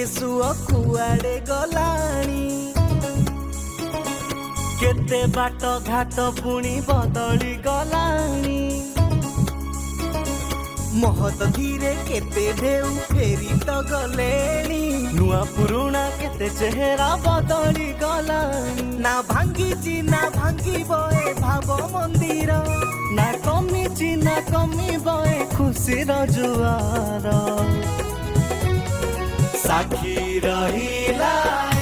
suo कुआड़े गलाणी केते बाट घाट पुणी बदली गलाणी महत धीरे केते ढेउ फेरी तो गलेणी नुआ पुरुणा केते चेहरा बदली गलाणी ना भांगी ना भांगी बए भाव मंदिर ना कमी बए खुशी जुआर साखी रहिला